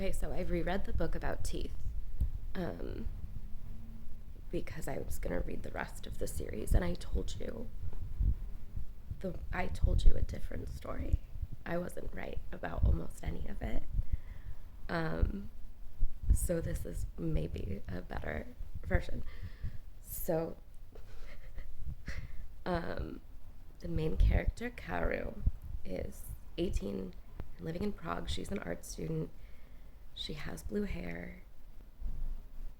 Okay, so I reread the book about teeth because I was going to read the rest of the series, and I told you a different story. I wasn't right about almost any of it. So this is maybe a better version. So the main character, Karu, is 18 and living in Prague. She's an art student. She has blue hair,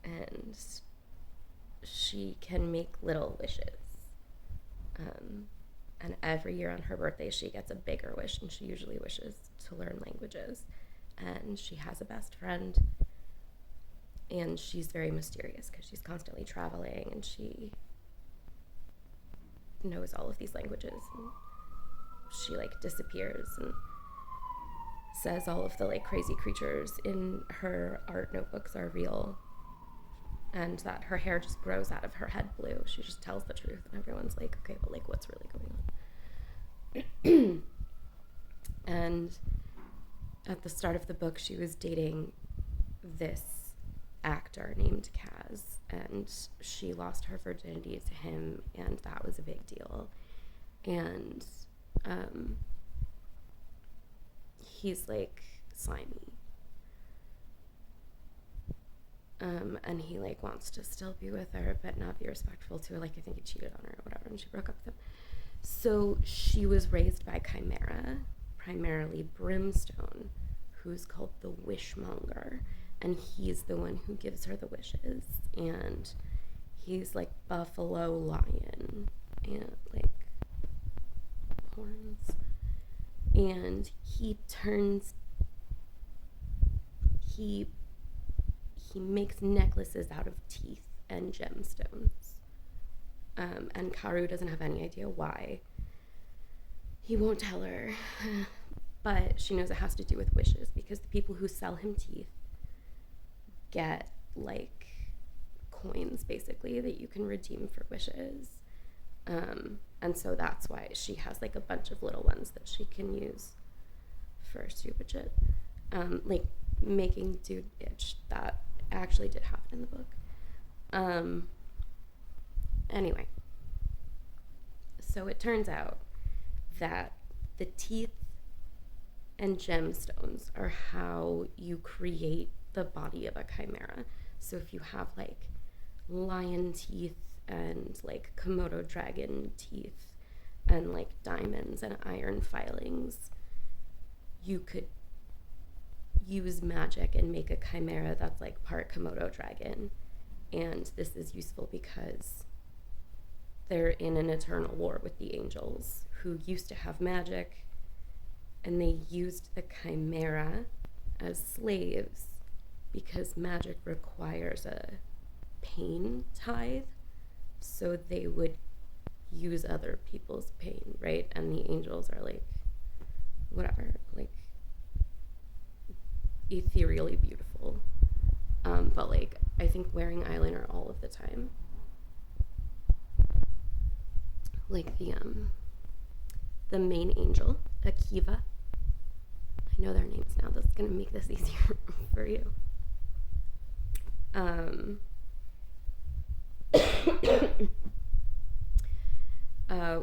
and she can make little wishes. And every year on her birthday, she gets a bigger wish, and she usually wishes to learn languages. And she has a best friend, and she's very mysterious because she's constantly traveling, and she knows all of these languages. And she like disappears and says all of the like crazy creatures in her art notebooks are real, and that her hair just grows out of her head blue. She just tells the truth, and everyone's like, okay, but like what's really going on? And at the start of the book, she was dating this actor named Kaz, and she lost her virginity to him, and that was a big deal. And he's like slimy, and he like wants to still be with her but not be respectful to her. Like I think he cheated on her or whatever, and she broke up with him. So she was raised by Chimera, primarily Brimstone, who's called the Wishmonger, and he's the one who gives her the wishes. And he's like buffalo lion and like horns, and he makes necklaces out of teeth and gemstones. And Karu doesn't have any idea why. He won't tell her, but she knows it has to do with wishes, because the people who sell him teeth get like coins basically that you can redeem for wishes. And so that's why she has like a bunch of little ones that she can use for stupid shit. Like making dude itch. That actually did happen in the book. Anyway, so it turns out that the teeth and gemstones are how you create the body of a chimera. So if you have like lion teeth and like Komodo dragon teeth and like diamonds and iron filings, you could use magic and make a chimera that's like part Komodo dragon. And this is useful because they're in an eternal war with the angels, who used to have magic, and they used the chimera as slaves because magic requires a pain tithe, so they would use other people's pain, right? And the angels are like, whatever, like ethereally beautiful, but like I think wearing eyeliner all of the time, like the main angel, Akiva. I know their names now. That's gonna make this easier for you.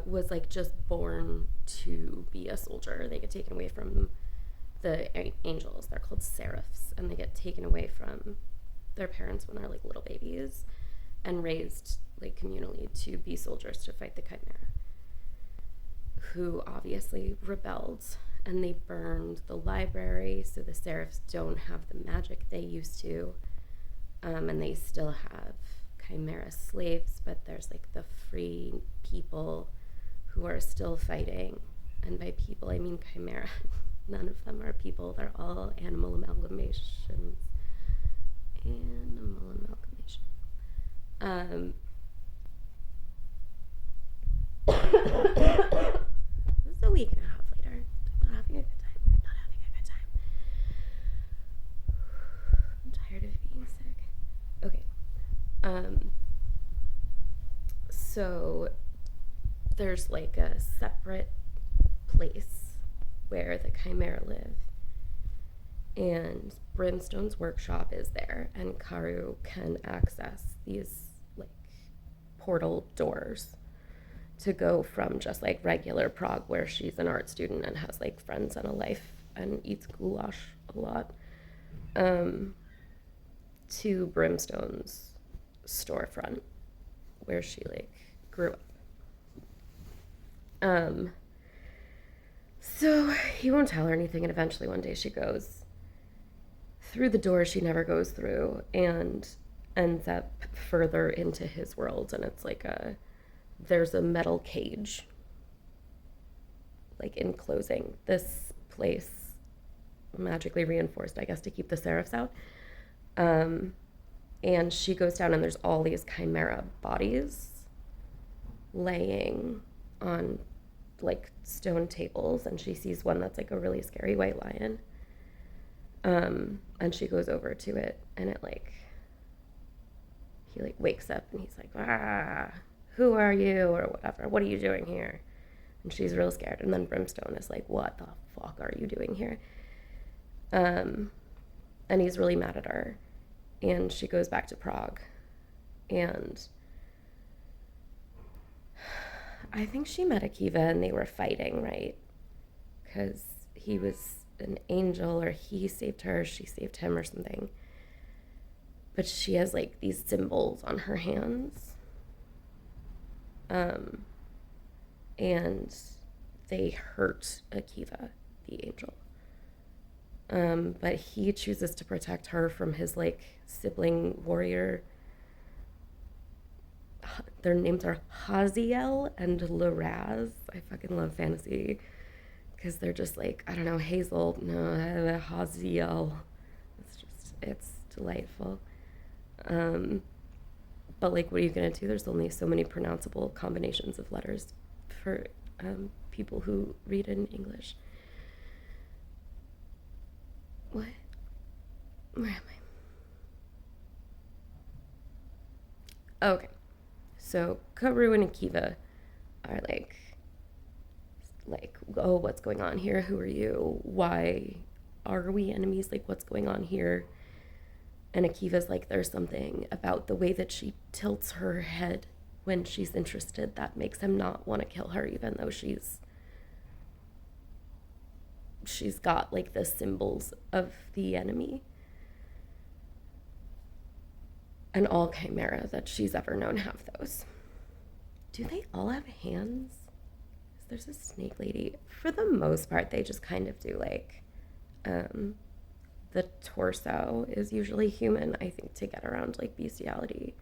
Was like just born to be a soldier. They get taken away from the angels. They're called seraphs, and they get taken away from their parents when they're like little babies and raised like communally to be soldiers to fight the chimera, who obviously rebelled, and they burned the library, so the seraphs don't have the magic they used to, and they still have chimera slaves, but there's like the free people who are still fighting. And by people I mean chimera. None of them are people, they're all animal amalgamations. This is a week and a half later. I'm not having a good time. I'm tired of being sick. Okay. So there's like a separate place where the chimera live, And Brimstone's workshop is there, and Karu can access these like portal doors to go from just like regular Prague, where she's an art student and has like friends and a life and eats goulash a lot, to Brimstone's storefront, where she like grew up. So he won't tell her anything, and eventually one day she goes through the door she never goes through and ends up further into his world, and it's like there's a metal cage like enclosing this place, magically reinforced, I guess, to keep the seraphs out. And she goes down, and there's all these chimera bodies laying on like stone tables, and she sees one that's like a really scary white lion. And she goes over to it, and it like, he like wakes up, and he's like, who are you, or whatever, what are you doing here? And she's real scared, and then Brimstone is like, what the fuck are you doing here? And he's really mad at her, and she goes back to Prague, and I think she met Akiva and they were fighting, right? Because he was an angel, or he saved her, she saved him, or something. But she has like these symbols on her hands. And they hurt Akiva, the angel. But he chooses to protect her from his like sibling warrior. Their names are Haziel and Laraz. I fucking love fantasy because they're just like, I don't know, Hazel, no, Haziel. It's delightful. But like, what are you gonna do? There's only so many pronounceable combinations of letters for people who read in English. What? Where am I? Okay. So Karu and Akiva are like, oh, what's going on here? Who are you? Why are we enemies? Like, what's going on here? And Akiva's like, there's something about the way that she tilts her head when she's interested that makes him not want to kill her, even though she's got like the symbols of the enemy. And all chimera that she's ever known have those. Do they all have hands? There's a snake lady. For the most part, they just kind of do like, the torso is usually human, I think, to get around like bestiality.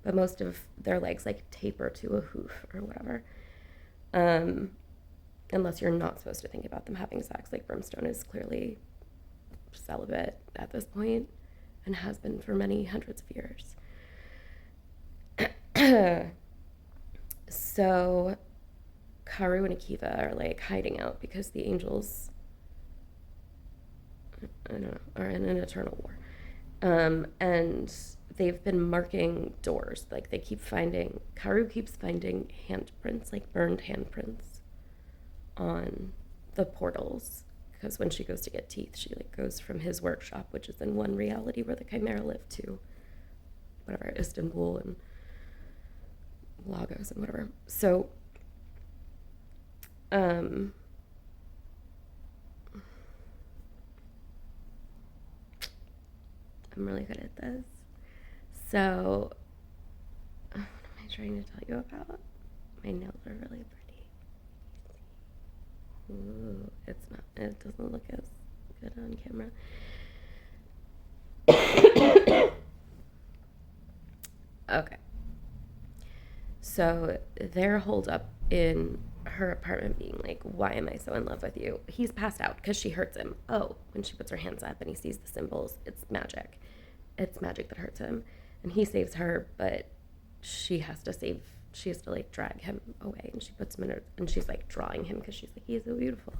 But most of their legs like taper to a hoof or whatever. Unless you're not supposed to think about them having sex. Like Brimstone is clearly celibate at this point and has been for many hundreds of years. So Karu and Akiva are like hiding out because the angels, I don't know, are in an eternal war. And they've been marking doors. Like they keep finding, Karu keeps finding handprints, like burned handprints on the portals. Because when she goes to get teeth, she like goes from his workshop, which is in one reality where the chimera live, to whatever, Istanbul and Lagos and whatever. So I'm really good at this. So what am I trying to tell you about? My nails are really pretty. Ooh, it's not, it doesn't look as good on camera. Okay. So they're holed up in her apartment being like, why am I so in love with you? He's passed out because she hurts him. Oh, when she puts her hands up and he sees the symbols, it's magic. It's magic that hurts him. And he saves her, but she has to like drag him away, and she puts him in her, and she's like drawing him because she's like, he's so beautiful.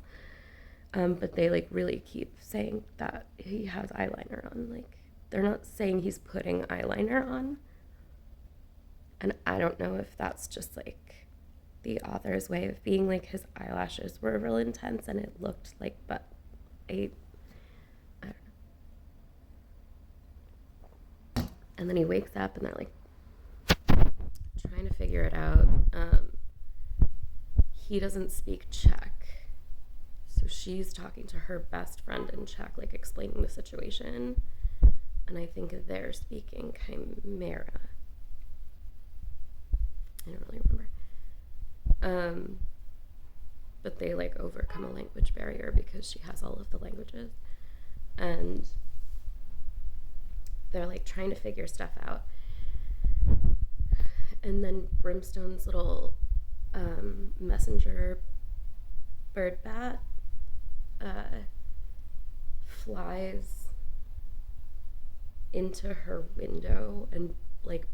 But they like really keep saying that he has eyeliner on. Like, they're not saying he's putting eyeliner on. And I don't know if that's just like the author's way of being like, his eyelashes were real intense and it looked like, but I don't know. And then he wakes up and they're like trying to figure it out. He doesn't speak Czech. So she's talking to her best friend in Czech, like explaining the situation. And I think they're speaking Chimera. I don't really remember. But they like overcome a language barrier because she has all of the languages. And they're like trying to figure stuff out. And then Brimstone's little messenger bird bat flies into her window, and like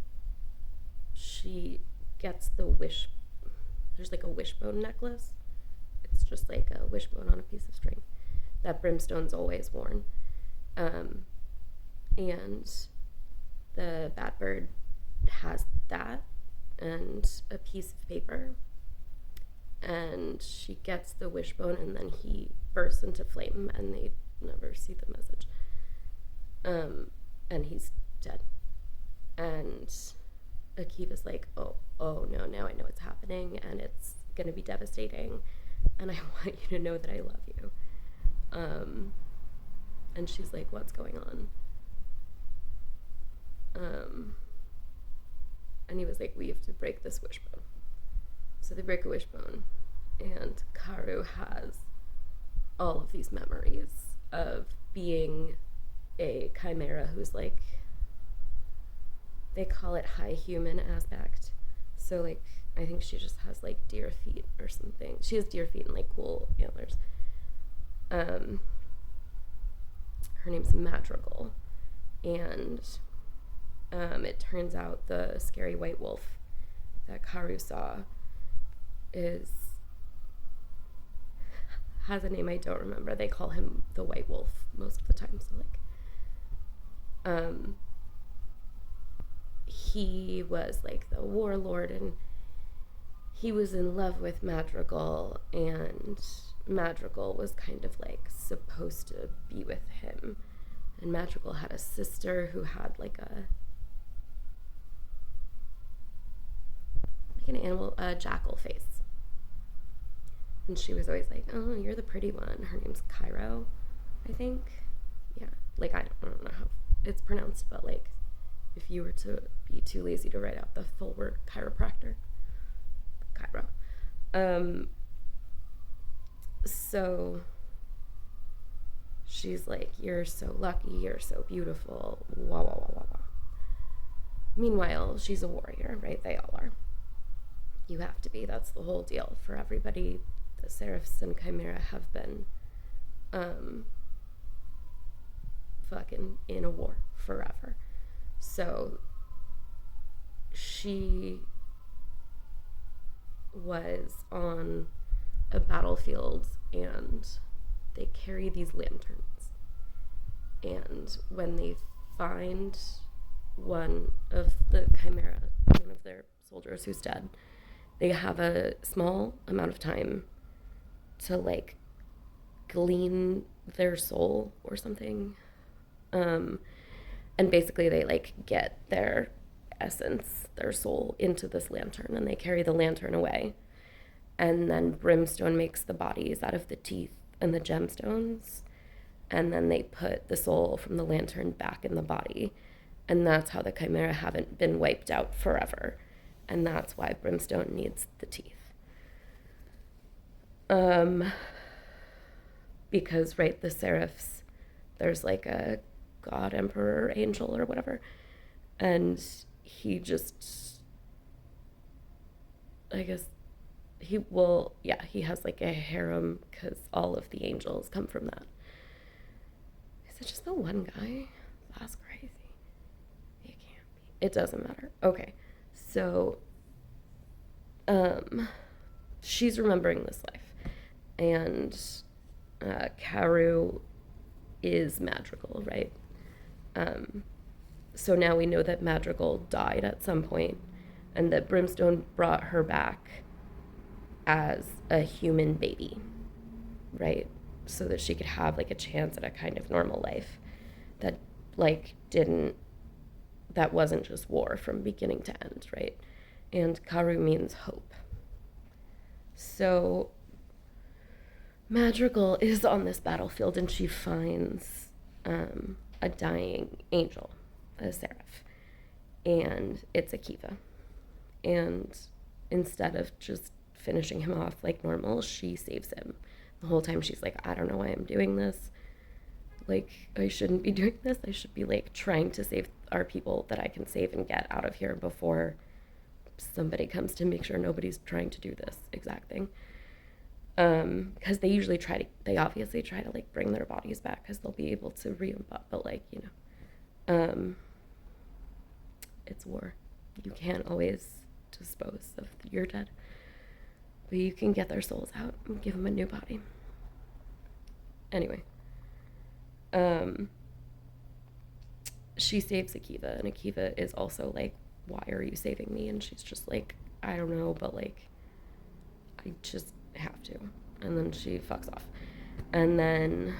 she gets the there's like a wishbone necklace. It's just like a wishbone on a piece of string that Brimstone's always worn. And the Batbird has that and a piece of paper, and she gets the wishbone, and then he bursts into flame, and they never see the message. And he's dead. And Akiva's like, oh no, now I know what's happening, and it's gonna be devastating, and I want you to know that I love you. And she's like, what's going on? And he was like, we have to break this wishbone. So they break a wishbone, and Karu has all of these memories of being a chimera who's like, they call it high human aspect. So like, I think she just has like deer feet or something. She has deer feet and like cool antlers. Her name's Madrigal, and it turns out the scary white wolf that Karu saw has a name I don't remember. They call him the White Wolf most of the time. So like, he was like the warlord, and he was in love with Madrigal, and Madrigal was kind of like supposed to be with him. And Madrigal had a sister who had like a jackal face. And she was always like, oh, you're the pretty one. Her name's Cairo, I think. Yeah. Like, I don't know how it's pronounced, but like, if you were to be too lazy to write out the full word chiropractor, Cairo. So she's like, you're so lucky, you're so beautiful, wah, wah, wah, wah, wah. Meanwhile, she's a warrior, right? They all are. You have to be. That's the whole deal for everybody. The Seraphs and Chimera have been fucking in a war forever. So she was on a battlefield, and they carry these lanterns. And when they find one of the Chimera, one of their soldiers who's dead, they have a small amount of time to like glean their soul or something. And basically they like get their essence, their soul, into this lantern, and they carry the lantern away. And then Brimstone makes the bodies out of the teeth and the gemstones, and then they put the soul from the lantern back in the body. And that's how the Chimera haven't been wiped out forever. And that's why Brimstone needs the teeth. Because, right, the Seraphs, there's like a god, emperor, angel, or whatever. And he just, I guess, he has like a harem because all of the angels come from that. Is it just the one guy? That's crazy. It can't be. It doesn't matter. Okay. So, she's remembering this life, and Karu is Madrigal, right? So now we know that Madrigal died at some point, and that Brimstone brought her back as a human baby, right? So that she could have like a chance at a kind of normal life that like didn't that wasn't just war from beginning to end, right? And Karu means hope. So Madrigal is on this battlefield and she finds a dying angel, a seraph, and it's Akiva. And instead of just finishing him off like normal, she saves him. The whole time she's like, I don't know why I'm doing this. Like, I shouldn't be doing this. I should be like trying to save our people that I can save and get out of here before somebody comes to make sure nobody's trying to do this exact thing. Because they obviously try to like bring their bodies back because they'll be able to re-embody, but like, it's war. You can't always dispose of your dead, but you can get their souls out and give them a new body. Anyway, she saves Akiva, and Akiva is also like, why are you saving me? And she's just like, I don't know, but like, I just have to. And then she fucks off. And then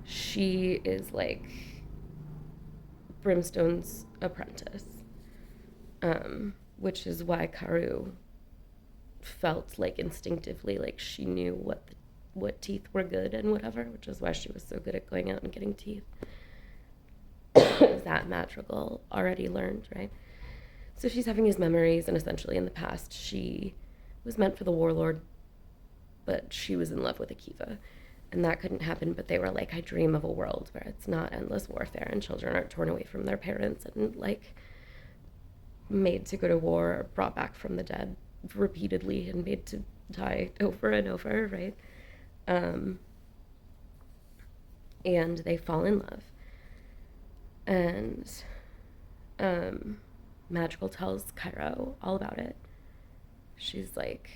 she is like Brimstone's apprentice, which is why Karu felt like instinctively like she knew what teeth were good and whatever, which is why she was so good at going out and getting teeth. That Madrigal already learned, right? So she's having these memories, and essentially in the past she was meant for the warlord, but she was in love with Akiva, and that couldn't happen. But they were like, I dream of a world where it's not endless warfare and children aren't torn away from their parents and like made to go to war or brought back from the dead repeatedly and made to die over and over, right? And they fall in love, and Madrigal tells Cairo all about it. She's like,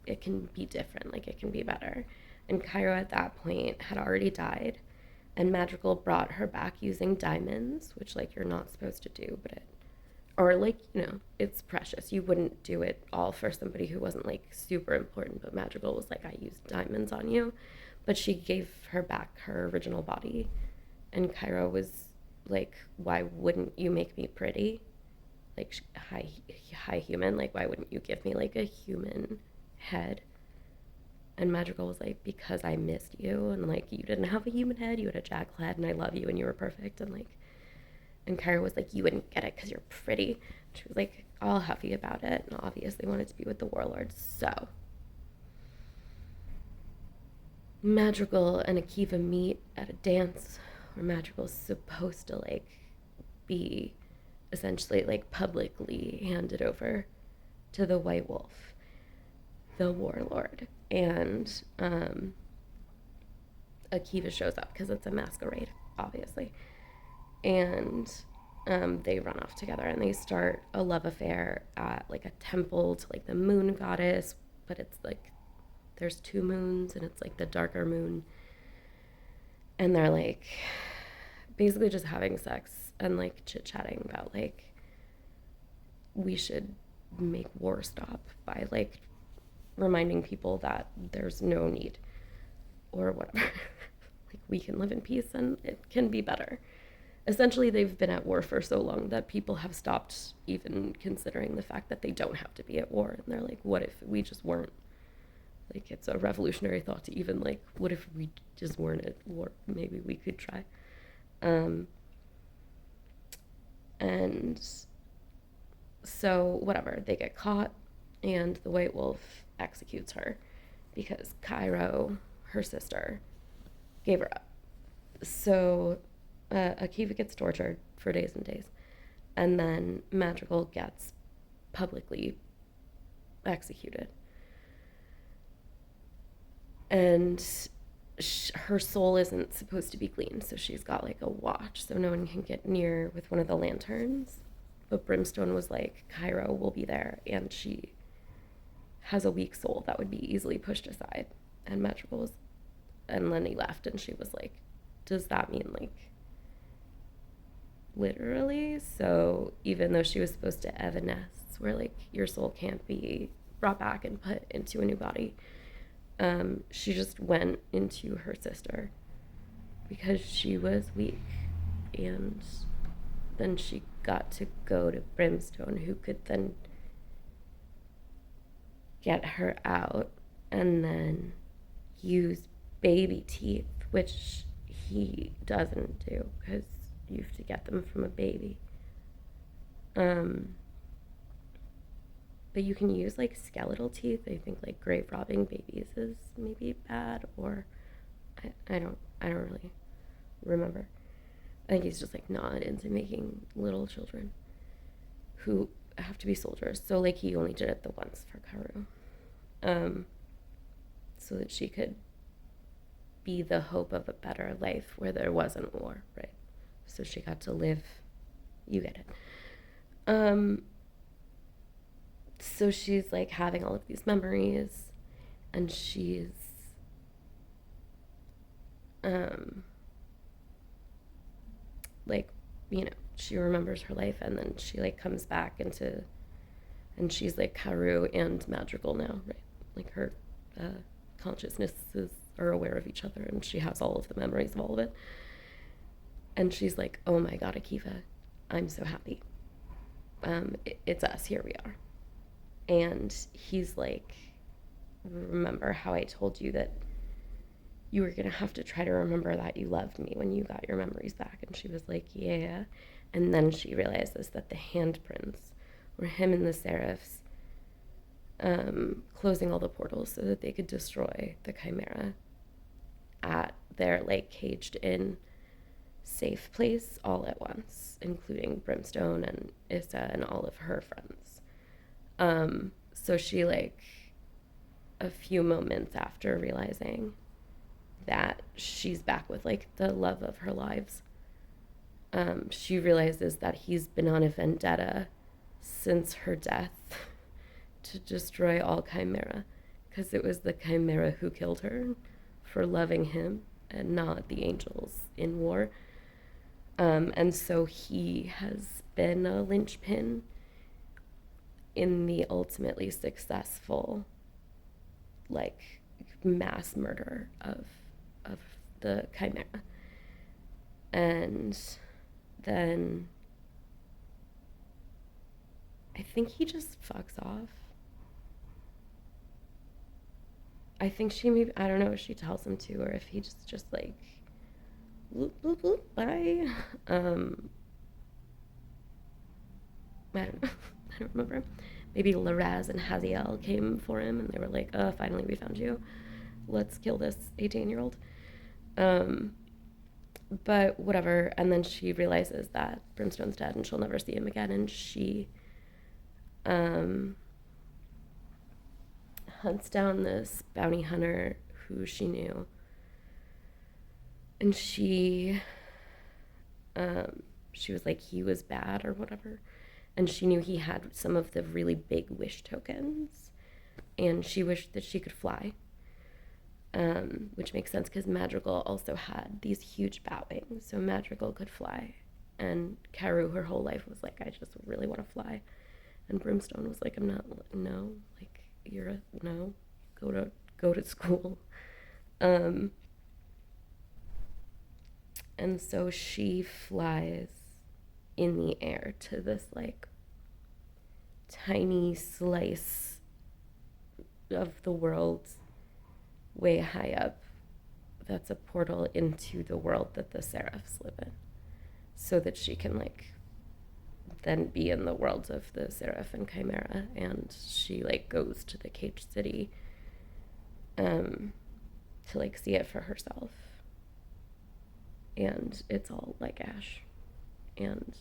it can be different, like it can be better. And Cairo at that point had already died, and Madrigal brought her back using diamonds, which like you're not supposed to do, but it's precious. You wouldn't do it all for somebody who wasn't like super important, but Madrigal was like, I used diamonds on you. But she gave her back her original body, and Cairo was like, why wouldn't you make me pretty? Like, hi human, like why wouldn't you give me like a human head? And Madrigal was like, because I missed you, and like you didn't have a human head, you had a jackal head, and I love you and you were perfect. And Kyra was like, you wouldn't get it because you're pretty. She was like all huffy about it and obviously wanted to be with the warlord. So Madrigal and Akiva meet at a dance where Madrigal's supposed to like be essentially like publicly handed over to the White Wolf, the warlord. And Akiva shows up because it's a masquerade, obviously. And they run off together and they start a love affair at like a temple to like the moon goddess, but it's like there's two moons and it's like the darker moon. And they're like basically just having sex and like chit-chatting about like we should make war stop by like reminding people that there's no need or whatever. Like we can live in peace and it can be better. Essentially, they've been at war for so long that people have stopped even considering the fact that they don't have to be at war. And they're like, what if we just weren't? Like, it's a revolutionary thought to even, like, what if we just weren't at war? Maybe we could try. And so, whatever, they get caught, and the White Wolf executes her because Cairo, her sister, gave her up. So Akiva gets tortured for days and days, and then Madrigal gets publicly executed. And her soul isn't supposed to be clean, so she's got like a watch so no one can get near with one of the lanterns. But Brimstone was like, Cairo will be there, and she has a weak soul that would be easily pushed aside. And Madrigal was, and then he left, and she was like, does that mean like literally? So even though she was supposed to evanesce, where like your soul can't be brought back and put into a new body, she just went into her sister because she was weak and then she got to go to Brimstone, who could then get her out and then use baby teeth, which he doesn't do because you have to get them from a baby. But you can use like skeletal teeth. I think like grave robbing babies is maybe bad, or I don't really remember. I think he's just like not into making little children who have to be soldiers. So like he only did it the once for Karu, so that she could be the hope of a better life where there wasn't war, right? So she got to live. You get it. So she's like having all of these memories, and she's like, you know, she remembers her life, and then she like comes back into, and she's like Karu and Madrigal now, right? Like her consciousnesses are aware of each other, and she has all of the memories of all of it. And she's like, oh my god, Akiva, I'm so happy. It's us, here we are. And he's like, remember how I told you that you were going to have to try to remember that you loved me when you got your memories back? And she was like, yeah. And then she realizes that the handprints were him and the Seraphs closing all the portals so that they could destroy the Chimera at their like caged in safe place all at once, including Brimstone and Issa and all of her friends. So she like a few moments after realizing that she's back with like the love of her lives, she realizes that he's been on a vendetta since her death to destroy all Chimera, because it was the Chimera who killed her for loving him and not the angels in war. And so he has been a linchpin in the ultimately successful like mass murder of the Chimera. And then I think he just fucks off. I think she maybe, I don't know if she tells him to, or if he just like bloop bloop bloop bye. I don't know. I don't remember. Maybe Laraz and Haziel came for him and they were like, oh, finally we found you. Let's kill this 18-year-old. But whatever. And then she realizes that Brimstone's dead and she'll never see him again. And she hunts down this bounty hunter who she knew. And she was like, he was bad or whatever. And she knew he had some of the really big wish tokens. And she wished that she could fly. Which makes sense because Madrigal also had these huge bat wings. So Madrigal could fly. And Karu, her whole life, was like, I just really want to fly. And Brimstone was like, I'm not, no. Like, you're a, no. Go to school. And so she flies in the air to this like tiny slice of the world way high up that's a portal into the world that the Seraphs live in, so that she can like then be in the world of the Seraph and Chimera. And she like goes to the caged city to like see it for herself. And it's all like ash. And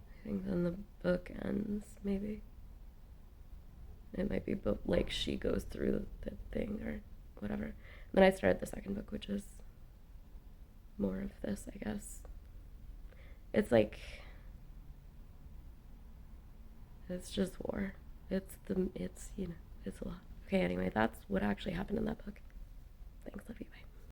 I think then the book ends, maybe. It might be like she goes through the thing or whatever. And then I started the second book, which is more of this, I guess. It's like, it's just war. It's you know, it's a lot. Okay, anyway, that's what actually happened in that book. Thanks, love you, bye.